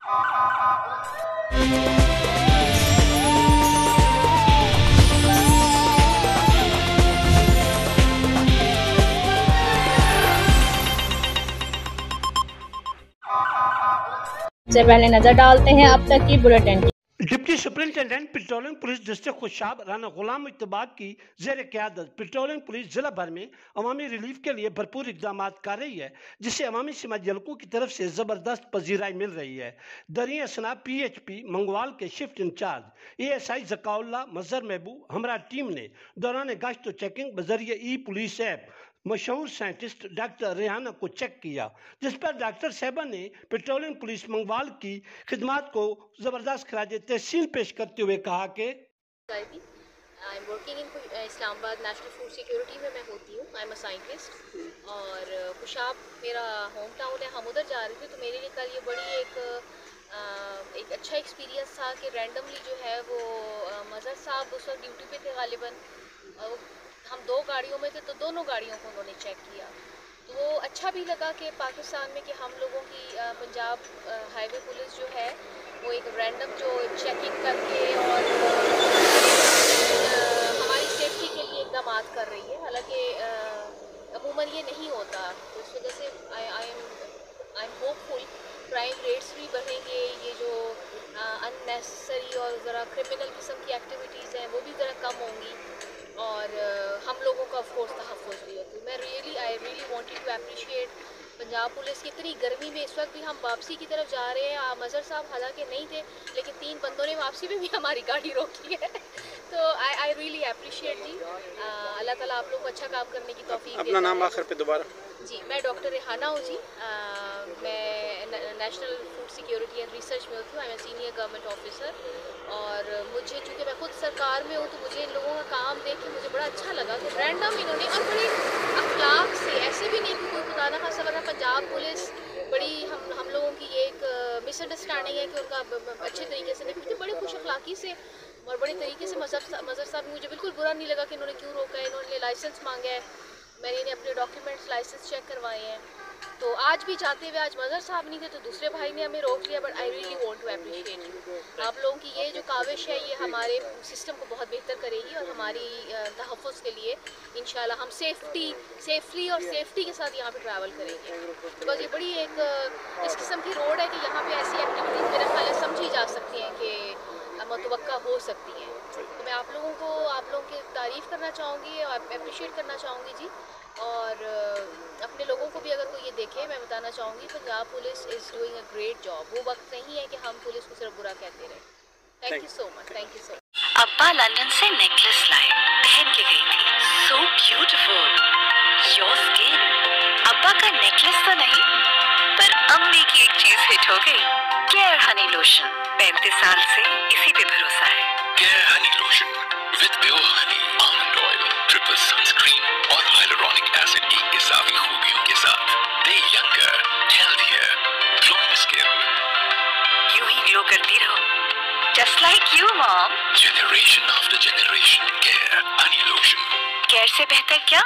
से पहले नजर डालते हैं अब तक की bulletin. Deputy superintendent patrolling police district Khushab Rana Ghulam Ittabaq की जेर क़यादत पेट्रोलिंग पुलिस जिला भर में अवामी रिलीफ के लिए भरपूर इकदाम कर रही है, जिससे अवामी समाजी हलकों की तरफ से ज़बरदस्त पजीराई मिल रही है। दरिया असना PHP मंगवाल के शिफ्ट इंचार्ज ASI जकाउल्ला मजहर महबूब हमरा टीम ने दौरान गश्त चेकिंग बजरिए पुलिस ऐप मशहूर साइंटिस्ट डॉक्टर रेहाना को चेक किया, जिस पर डॉक्टर साहबा ने पेट्रोलिंग पुलिस मंगवाल की खिदमात को जबरदस्त खराज तहसीन पेश करते हुए कहा कि I am working in Islamabad national food security में मैं होती हूँ। आई एम अ साइंटिस्ट और खुशाब मेरा होम टाउन है। हम उधर जा रहे थे तो मेरे लिए कल ये बड़ी एक अच्छा एक्सपीरियंस था कि रैंडमली जो है वो मजहर साहब उस वक्त ड्यूटी पे थे गालिबन। हम 2 गाड़ियों में थे तो दोनों गाड़ियों को उन्होंने चेक किया, तो वो अच्छा भी लगा कि पाकिस्तान में कि हम लोगों की पंजाब हाईवे पुलिस जो है वो एक रैंडम जो चेकिंग करके और हमारी सेफ्टी के लिए इकदाम कर रही है। हालांकि अमूमन ये नहीं होता, तो इस वजह से I am hopeful crime rates भी बढ़ेंगे। ये जो अननेसेसरी और ज़रा क्रिमिनल किस्म की एक्टिविटीज़ हैं वो भी ज़रा कम होंगी और हम लोगों का ऑफकोर्स तहफ़्फ़ुज़ भी होती है। I really wanted to appreciate Punjab police की। इतनी गर्मी में इस वक्त भी हम वापसी की तरफ जा रहे हैं। मजहर साहब हालांकि नहीं थे, लेकिन 3 बंदों ने वापसी में भी हमारी गाड़ी रोकी है। तो आई रियली अप्रिशिएट जी। अल्लाह ताला आप लोग को अच्छा काम करने की तौफीक। अपना नाम आखिर पे दोबारा जी। मैं डॉक्टर रेहाना हूँ जी। मैं national food security and research में होती हूँ। I am senior government officer और मुझे चूँकि मैं खुद सरकार में हूँ तो मुझे इन लोगों का काम देख के मुझे बड़ा अच्छा लगा कि रैंडम इन्होंने और बड़े अखलाक से, ऐसे भी नहीं कि कोई खुदा ना खासा वरना पंजाब पुलिस बड़ी हम लोगों की ये एक मिसअंडरस्टैंडिंग है कि उनका अच्छे तरीके से नहीं, बड़े खुश अखलाकी से और बड़े तरीके से मजहर साहब मुझे बिल्कुल बुरा नहीं लगा कि इन्होंने क्यों रोका है। इन्होंने लाइसेंस मांगा है, मैंने इन्हें अपने डॉक्यूमेंट्स लाइसेंस चेक करवाए हैं। तो आज भी जाते हुए, आज मजहर साहब नहीं थे तो दूसरे भाई ने हमें रोक लिया, but I really want to appreciate you. आप लोगों की ये जो काविश है ये हमारे सिस्टम को बहुत बेहतर करेगी और हमारी तहफ़्फ़ुज़ के लिए इंशाल्लाह हम सेफली और सेफ्टी के साथ यहाँ पे ट्रैवल करेंगे। बिकॉज ये बड़ी एक इस किस्म की रोड है कि यहाँ पे ऐसी एक्टिविटीज़ मेरे ख्याल है समझी जा सकती हैं कि मुतवक्का हो सकती हैं। तो मैं आप लोगों की तारीफ़ करना चाहूँगी और अप्रिशिएट करना चाहूँगी जी। और अपने लोगों को भी अगर कोई ये देखे, मैं बताना चाहूँगी Punjab police is doing a great job. वो वक्त नहीं है कि हम पुलिस को सिर्फ बुरा कहते रहे। Thank you so much. Thank you so much. अब्बा लंदन से नेकलेस लाए, पहन के गई थी, सो ब्यूटीफुल, योर स्किन। अब्बा का नेकलेस तो नहीं, पर अम्मी की एक चीज हिट हो गई, केयर हनी लोशन। 35 साल से इसी पे भरोसा है। Care Honey lotion with pure Honey, almond oil, triple sunscreen और हाइलुरोनिक एसिड की इजाफी खूबियों के साथ दे यंगर, हेल्थियर, ग्लोइंग स्किन। यूं ही ग्लो करती रहो, just like you mom. Generation after generation, care Honey lotion. Care से बेहतर क्या?